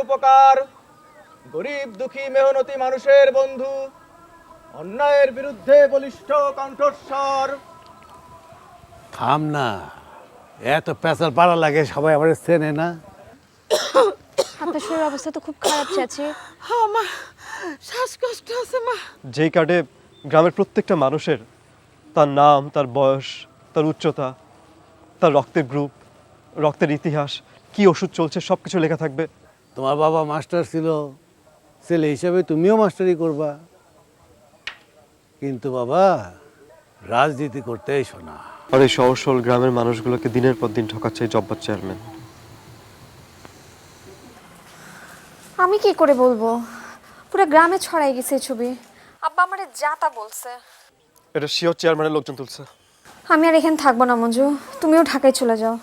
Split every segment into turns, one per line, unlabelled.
উপকার, গরিব দুঃখী মেহনতি মানুষের বন্ধু, অন্যায়ের বিরুদ্ধে বলিষ্ঠ কণ্ঠস্বর।
থাম না, এত পেঁচাল পাড়া লাগে, সবাই আমার চেনে না।
আপনার শরীরের অবস্থা তো খুব খারাপ চাচি।
মা শ্বাসকষ্ট আছে মা।
যেই কার্ডে গ্রামের প্রত্যেকটা মানুষের তার নাম, তার বয়স, তার উচ্চতা, তার রক্তের গ্রুপ, রক্তের ইতিহাস, কি ওষুধ চলছে সব কিছু লেখা থাকবে।
তোমার বাবা মাস্টার ছিল, ছেলে হিসাবে তুমিও মাস্টারি করবা, কিন্তু বাবা রাজনীতি করতে এসো না।
আর এই সহজ সরল গ্রামের মানুষগুলোকে দিনের পর দিন ঠকাচ্ছে এই জব্বার চেয়ারম্যান।
আমি কি করে বলবো, পুরো গ্রামে ছড়াই গেছে এই ছবি। আব্বা আমারে যা তা বলছে।
এটা শিওর চেয়ারম্যানের লোকজন তুলছে।
আমি আর এখানে থাকবো না মঞ্জু, তুমিও ঢাকায় চলে যাও।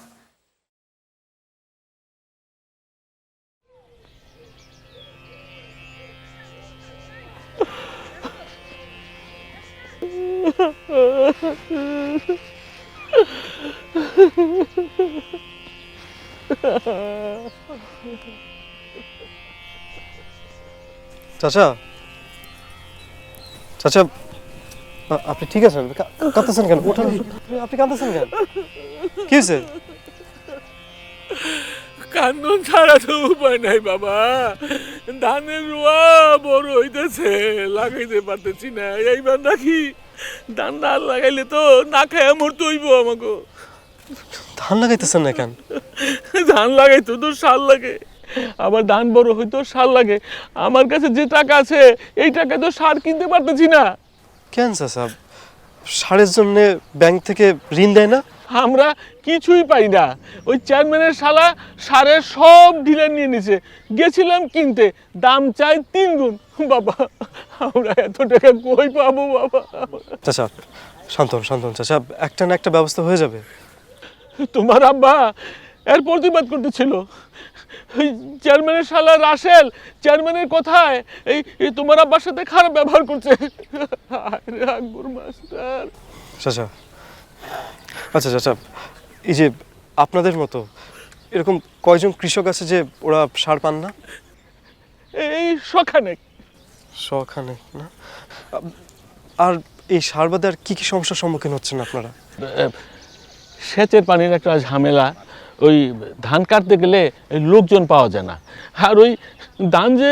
চাচা, চাচা, আপনি ঠিক আছেন? কাঁদতেছেন কেন? ওঠেন, আপনি কাঁদতেছেন কেন? কি হয়েছে?
কান্দন ছাড়া তো উপায় নাই বাবা। ধানের রোয়া বড় হইতেছে, লাগাইতে পারতেছি না। এইবার নাকি ধান না লাগাইলে তো না খায় মরতে হইব আমাকে।
ধান লাগাইতেছেন না কেন?
ধান লাগাইতো তো সার লাগে, আবার ধান বড় হইতো সার লাগে। আমার কাছে যে টাকা আছে এই টাকায় তো সার কিনতে পারতেছি না।
কেন চাচা, সারের জন্য ব্যাংক থেকে ঋণ দেয় না?
আমরা কিছুই পাই না। ওই চেয়ারম্যানের শালা সারের সব ডিলার নিয়ে নিছে। গেছিলাম কিনতে, দাম চাই 3 গুণ। বাবা আমরা এত টাকা কই পাবো বাবা?
চাচা শান্ত হন, শান্ত হন চাচা, একটা না একটা ব্যবস্থা হয়ে যাবে।
তোমার আব্বা এর প্রতিবাদ করতেছিল। ওই চেয়ারম্যানের শালা রাসেল চেয়ারম্যানের কথায় এই তোমার আব্বার সাথে খারাপ ব্যবহার করছে। আরে আকবর মাস্টার।
চাচা, আচ্ছা চাচা, এই যে আপনাদের মতো এরকম কয়জন কৃষক আছে যে ওরা সার পান না?
এই শখানেক।
শখানেক না? আর এই সার বাদে আর কি কি সমস্যার সম্মুখীন হচ্ছেন আপনারা?
সেচের পানির একটা ঝামেলা। ওই ধান কাটতে গেলে লোকজন পাওয়া যায় না। আর ওই ধান যে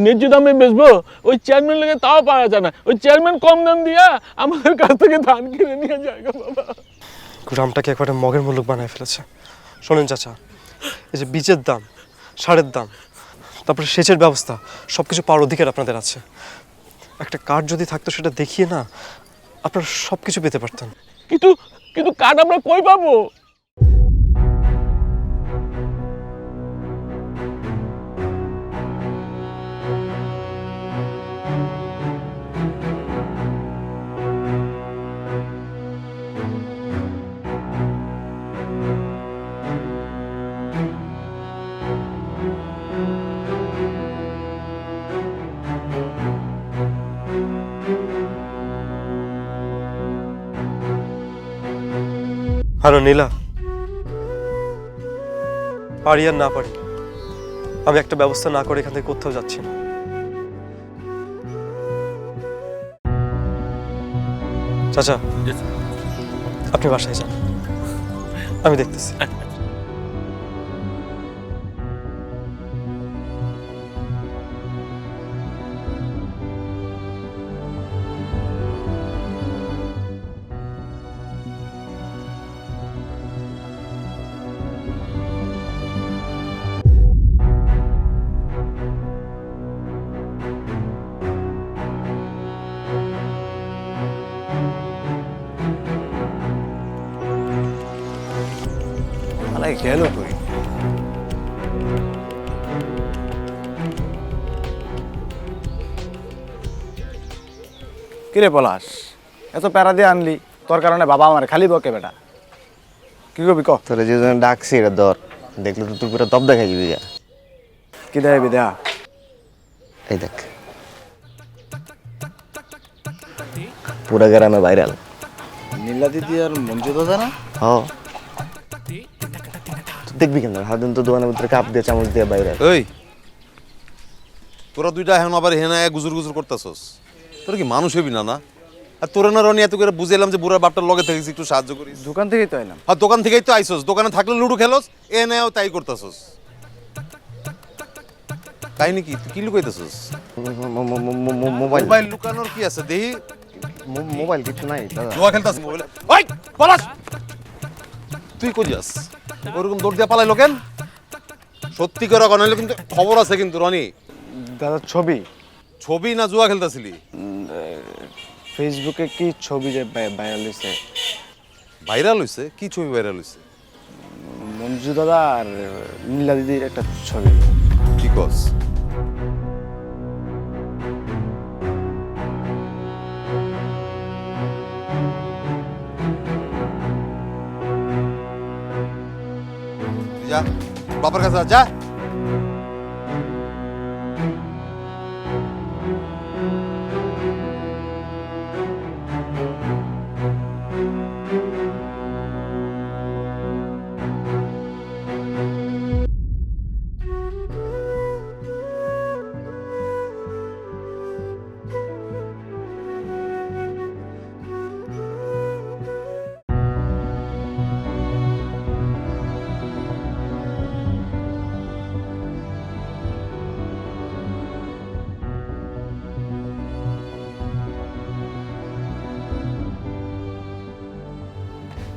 ন্যায্য দামে বেচবো ওই চেয়ারম্যান লেগে তাও পাওয়া যায় না। ওই চেয়ারম্যান কম দাম দিয়া আমাদের কাছ থেকে ধান কিনে নিয়ে যায় বাবা।
গ্রামটাকে একবারে মগের মুলুক বানায় ফেলেছে। শোনেন চাচা, এই যে বীজের দাম, সারের দাম, তারপরে সেচের ব্যবস্থা, সব কিছু পাওয়ার অধিকার আপনাদের আছে। একটা কার্ড যদি থাকতো সেটা দেখিয়ে না আপনারা সব কিছু পেতে পারতেন।
কিন্তু কিন্তু কার্ড আমরা কই পাবো?
হ্যালো নীলা, পারি আর না পারি, আমি একটা ব্যবস্থা না করে এখান থেকে কোথাও যাচ্ছি না। চাচা, আপনি বাসায় যান, আমি দেখতেছি।
গেল কই?
কিরে পলাশ, এত প্যারা দিয়ে আনলি, তোর কারণে বাবা আমার খালি বকে বেটা। কি করবি ক?
তোরা যে ডাকছি এটা ধর, দেখলে তো তুই পুরো দব দেখাই দিবি।
কি দেখাবি দেখা?
এই দেখ, পুরা গ্রামে ভাইরাল।
নীলা দিদি আর মঞ্জু দাদা না?
হ, তুই দেখবি কেন? হাদিন তো দোকানের ভিতরে কাপ দিয়ে চামচ দিয়ে ভাইরাল।
ওই তোরা দুইটা এখন আবার হেনা গুজুর গুজুর করতেছস, তোরা কি মানুষ হবি না? না আর তোরা না রনি এত করে বুঝাইলাম যে বুড়ার বাপটার লগে থাকিস, একটু সাহায্য করিস।
দোকান থেকেই তো এলাম।
আর দোকান থেকেই তো আইসস, দোকানে থাকলে লুডো খেলোস, এ নেও তাই করতেছস। তাই নাকি? তুই কি লুকাইতেছস?
মোবাইল
মোবাইল লুকানোর কি আছে দেখি?
মোবাইল কিছু নাই দাদা।
জুয়া খেলতাস মোবাইলে? ওই পলাশ, তুই কই যাস? ওরকম দৌড় দিয়া পালাইলো কেন? সত্যি করে কনাইলো কিন্তু খবর আছে কিন্তু রনি।
দাদা ছবি
ছবি না জুয়া খেলতাছিলি?
ফেসবুকে কি ছবি যে ভাইরাল হয়েছে,
ভাইরাল হইছে? কি ছবি ভাইরাল হইছে?
মঞ্জু দাদা আর নীলা দিদির একটা ছবি।
কি কস? যা বাবার কাছে যা।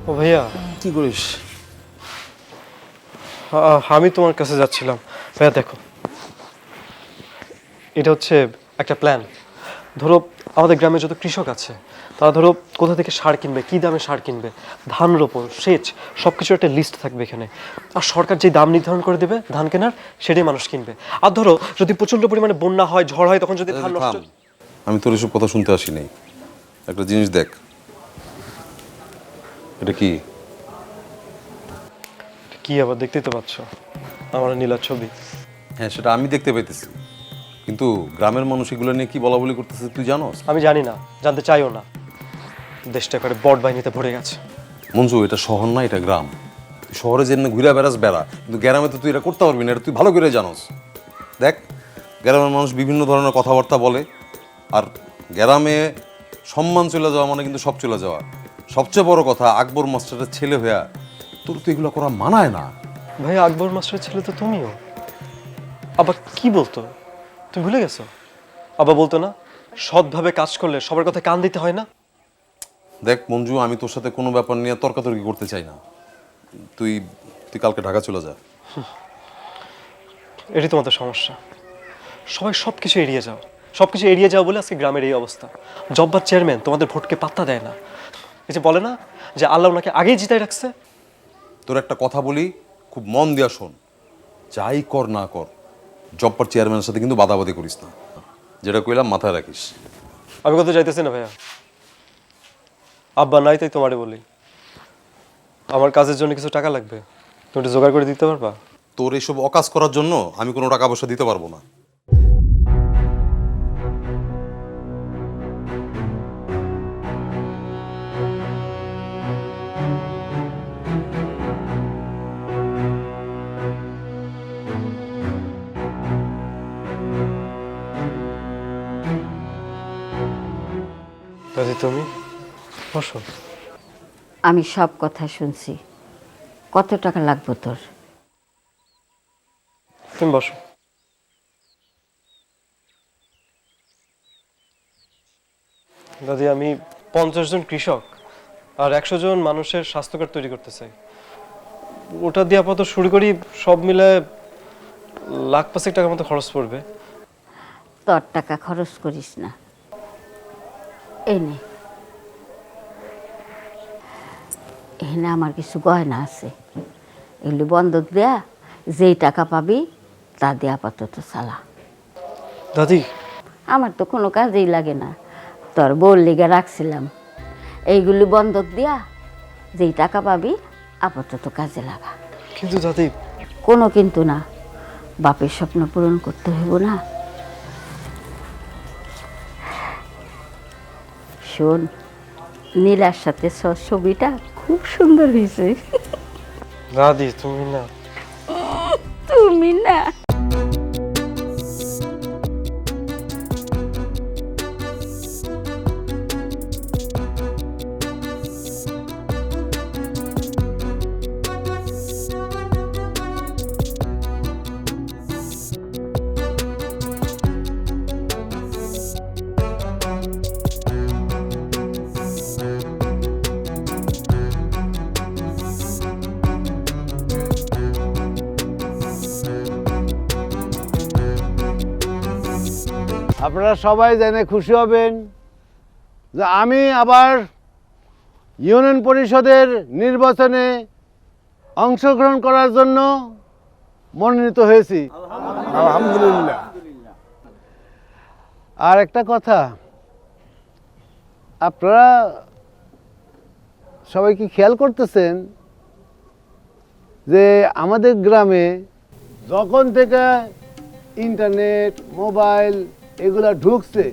ও ভাইয়া,
কি করিস?
আমি তোমার কাছে যাচ্ছিলাম। ভাইয়া দেখো, এটা হচ্ছে একটা প্ল্যান। ধরো আমাদের গ্রামে যত কৃষক আছে তারা ধরো কোথা থেকে সার কিনবে, কী দামে সার কিনবে, ধান রোপণ, সেচ, সব কিছুর একটা লিস্ট থাকবে এখানে। আর সরকার যে দাম নির্ধারণ করে দেবে ধান কেনার, সেটাই মানুষ কিনবে। আর ধরো যদি প্রচণ্ড পরিমাণে বন্যা হয়, ঝড় হয়, তখন যদি ধান নষ্ট।
আমি তোর এসব কথা শুনতে আসি নাই। একটা জিনিস দেখ, এটা কি?
কি আবার? দেখতেই তো পাচ্ছ আমার নীলার ছবি।
হ্যাঁ, সেটা আমি দেখতে পাইতেছি, কিন্তু গ্রামের মানুষ এগুলো নিয়ে কি বলা বলি করতেছে তুই জানোস?
আমি জানি না, জানতে চাইও না। দেশটা করে বট বাহিনীতে ভরে গেছে।
মঞ্জু, এটা শহর না, এটা গ্রাম। তুই শহরে যেন ঘুরে বেড়াস বেড়া, কিন্তু গ্রামে তো তুই এটা করতে পারবি না, এটা তুই ভালো করে জানোস। দেখ, গ্রামের মানুষ বিভিন্ন ধরনের কথাবার্তা বলে, আর গ্রামে সম্মান চলে যাওয়া মানে কিন্তু সব চলে যাওয়া। সবচেয়ে বড় কথা, আকবর মাস্টারের ছেলে হইয়া তোর তো এগুলো করা মানায় না।
ভাই, আকবর মাস্টারের ছেলে তো তুমিও। আবার কি বলতো? তুমি ভুলে গেছো? আবার বলতো না, সৎভাবে কাজ করলে সবার কথা কান দিতে হয় না?
দেখ মঞ্জু, আমি তোর সাথে কোনো ব্যাপার নিয়ে তর্কাতর্কি করতে চাই না। তুই তুই কালকে ঢাকা চলে যা।
এটাই তোমাদের সমস্যা, সবাই সব কিছু এড়িয়ে যাও। সব কিছু এড়িয়ে যাও বলে আজকে গ্রামের এই অবস্থা। জব্বার চেয়ারম্যান তোমাদের ভোটকে পাত্তা দেয় না। এই যে বলে না যে আল্লাহ ওনাকে আগেই জিতাই রাখছে।
তোর একটা কথা বলি, খুব মন দিয়া শোন। যাই কর না কর, জব্বার চেয়ারম্যানের সাথে কিন্তু বাদাবাদি করিস না। যেটা কইলাম মাথায় রাখিস।
আমি কোথাও যাইতেছি না ভাইয়া। আব্বা নাই তাই তোমারে বলি, আমার কাজের জন্য কিছু টাকা লাগবে, তুমি একটু জোগাড় করে দিতে পারবা?
তোর এসব অকাজ করার জন্য আমি কোনো টাকা পয়সা দিতে পারবো না।
দাদি তুমি বসো।
আমি সব কথা শুনছি। কত টাকা লাগবে তোর?
তুমি বসো। দাদি, আমি 50 জন কৃষক আর 100 জন মানুষের স্বাস্থ্য কার্ড তৈরি করতে চাই। ওটা দিয়ে আপাতত শুরু করি, সব মিলে লাখ 5 টাকার মতো খরচ পড়বে।
তোর টাকা খরচ করিস না, এই নে, এখানে আমার কিছু গয়না আছে, এগুলি বন্ধক দেয়া, যেই টাকা পাবি তা দিয়ে আপাতত চালা।
দাদি,
আমার তো কোনো কাজেই লাগে না, তোর বউর লিগে রাখছিলাম। এইগুলি বন্ধক দিয়া যেই টাকা পাবি আপাতত কাজে লাগা।
কিন্তু দাদি।
কোনো কিন্তু না, বাপের স্বপ্ন পূরণ করতে হইব না। শোন, নীলার সাথে ছবিটা খুব সুন্দর হয়েছে।
দাদি তুমি না।
তুমি না।
আপনারা সবাই জেনে খুশি হবেন যে আমি আবার ইউনিয়ন পরিষদের নির্বাচনে অংশগ্রহণ করার জন্য মনোনীত হয়েছি। আলহামদুলিল্লাহ। আর একটা কথা, আপনারা সবাই কি খেয়াল করতেছেন যে আমাদের গ্রামে যখন থেকে ইন্টারনেট, মোবাইল এগুলা ঢুকছে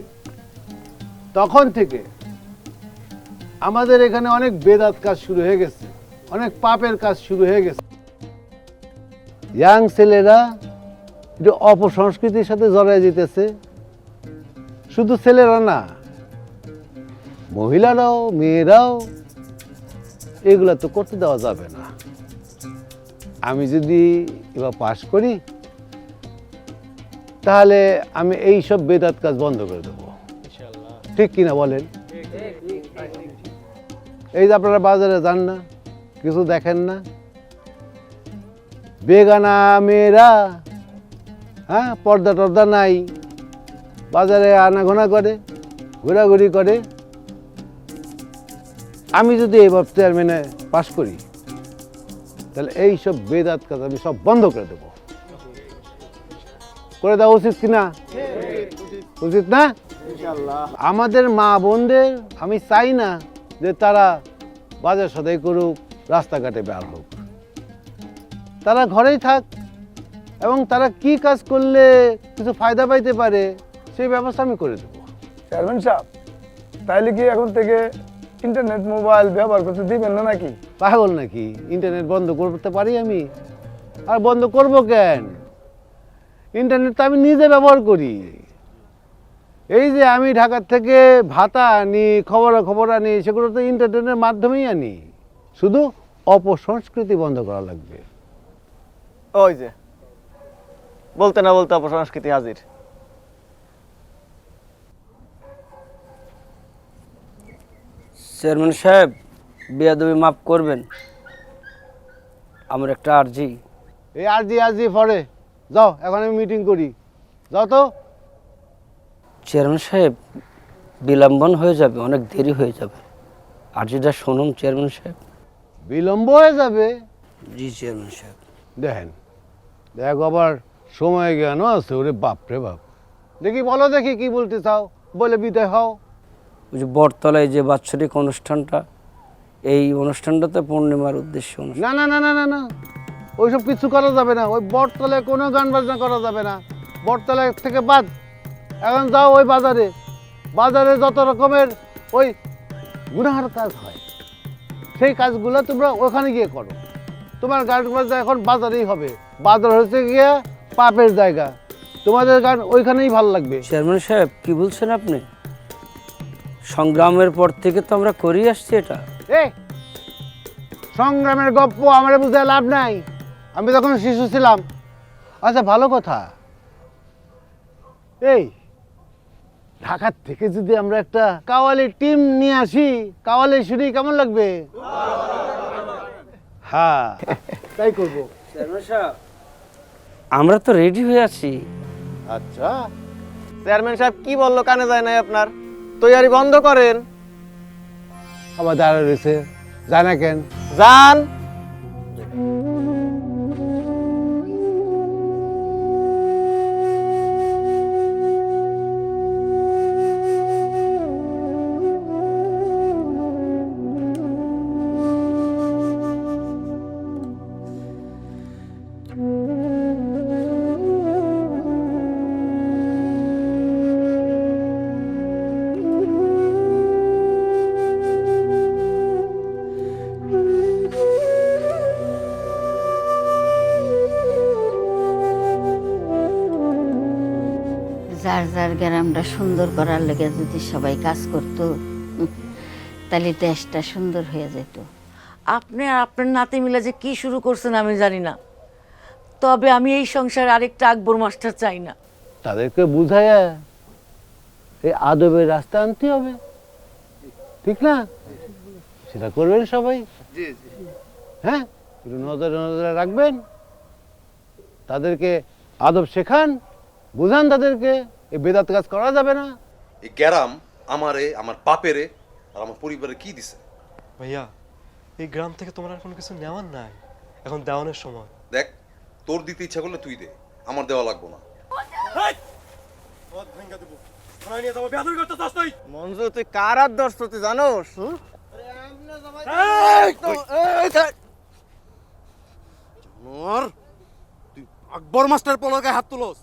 তখন থেকে আমাদের এখানে অনেক বেদাত কাজ শুরু হয়ে গেছে, অনেক পাপের কাজ শুরু হয়ে গেছে। ইয়াং ছেলেরা একটু অপসংস্কৃতির সাথে জড়ায় যেতেছে। শুধু ছেলেরা না, মহিলারাও, মেয়েরাও এগুলা তো করতে দেওয়া যাবে না। আমি যদি এবার পাশ করি তাহলে আমি এই সব বেদাত কাজ বন্ধ করে দেবো, ঠিক কিনা বলেন? এই যে আপনারা বাজারে যান না, কিছু দেখেন না, বেগানা মেয়েরা, হ্যাঁ, পর্দা টর্দা নাই, বাজারে আনাগোনা করে, ঘোরাঘুরি করে। আমি যদি এইবার চেয়ারম্যানে পাশ করি তাহলে এই সব বেদাত কাজ আমি সব বন্ধ করে দেবো। করে দেওয়া উচিত কিনা? উচিত না? আমাদের মা বোনদের আমি চাই না যে তারা বাজার সদাই করুক, রাস্তাঘাটে বের হোক। তারা ঘরেই থাক এবং তারা কি কাজ করলে কিছু ফায়দা পাইতে পারে সেই ব্যবস্থা আমি করে দেবো।
চেয়ারম্যান সাহেব, তাইলে কি এখন থেকে ইন্টারনেট, মোবাইল ব্যবহার করতে দিবেন না নাকি?
পাগল নাকি? ইন্টারনেট বন্ধ করতে পারি আমি? আর বন্ধ করব কেন? ইন্টারনেট তো আমি নিজে ব্যবহার করি। এই যে আমি ঢাকার থেকে ভাতা আনি, খবর আনি, সেগুলো তো ইন্টারনেটের মাধ্যমেই আনি। শুধু অপসংস্কৃতি বন্ধ করা লাগবে।
ওই যে বলতে না বলতে অপসংস্কৃতি হাজির।
চেয়ারম্যান সাহেব, বেয়াদবি মাফ করবেন, আমার একটা আর্জি।
এই আরজি পরে যাও, এখন আমি মিটিং করি, যাও তো।
চেয়ারম্যান সাহেব, বিলম্বন হয়ে যাবে, অনেক দেরি হয়ে যাবে, আর্জিটা শুনুন চেয়ারম্যান সাহেব।
বিলম্ব হয়ে যাবে?
জি চেয়ারম্যান সাহেব।
দেখো আবার সময় জ্ঞানও আছে। ওরে বাপ রে বাপ। দেখি বলো, দেখি কি বলতে চাও, বলে বিদায় হও।
ওই যে বটতলায় যে বাৎসরিক অনুষ্ঠানটা, এই অনুষ্ঠানটাতে পূর্ণিমার উদ্দেশ্যে
না না না না না না, ওইসব কিছু করা যাবে না। ওই বটতলায় কোনো গান বাজনা করা যাবে না, বটতলায় থেকে বাদ। এখন যাও ওই বাজারে, বাজারে যত রকমের ওই গুনাহার কাজ হয় সেই কাজগুলো তোমরা ওখানে গিয়ে করো। তোমার গান বাজনা এখন বাজারেই হবে। বাজার হচ্ছে গিয়ে পাপের জায়গা, তোমাদের গান ওইখানেই ভালো লাগবে।
চেয়ারম্যান সাহেব, কি বলছেন আপনি? সংগ্রামের পর থেকে তো আমরা করেই আসছি এটা।
সংগ্রামের গপ্প আমার বুঝে লাভ নাই, আমি তখন শিশু ছিলাম। আচ্ছা ভালো কথা, এই ঢাকার থেকে যদি আমরা একটা কাওয়ালি টিম নিয়ে আসি, কাওয়ালি শুনি কেমন লাগবে? হ্যাঁ, তাই করবো।
চেয়ারম্যান সাহেব, আমরা তো রেডি হয়ে আছি।
আচ্ছা,
চেয়ারম্যান সাহেব কি বললো কানে যায় নাই আপনার? তৈয়ারি বন্ধ করেন।
আবার দাঁড়া রয়েছে, যায় না কেন?
যান।
যার যার গ্রামটা সুন্দর করার লেগে যদি সবাই কাজ করতো, তাহলে দেশটা সুন্দর হয়ে যেত।
আপনি আর আপনার নাতি মিলে যে কি শুরু করছেন আমি জানি না, তবে আমি এই সংসারে আরেকটা আকবর মাস্টার চাই না।
তাদেরকে বুঝাইয়া এই আদবের রাস্তা আনতে হবে, ঠিক না? সেটা করবেন সবাই। হ্যাঁ, একটু নজরে নজরে রাখবেন, তাদেরকে আদব শেখান, বুঝান তাদেরকে এই বেদাত কাজ করা যাবে না।
এই গ্রাম আমারে, আমার বাপেরে আর আমার পরিবারে কি দিছে?
ভাইয়া এই গ্রাম থেকে তোমার আর কোনো কিছু নেওয়ার নাই, এখন দেওয়ানোর সময়।
দেখ, তোর দিতে ইচ্ছা করলে তুই দে, আমার দেওয়া লাগবো না।
মঞ্জু তুই কার আর দর্শ তুই জানোস?
তুই আকবর মাস্টার পোলার গায়ে হাত তুলস।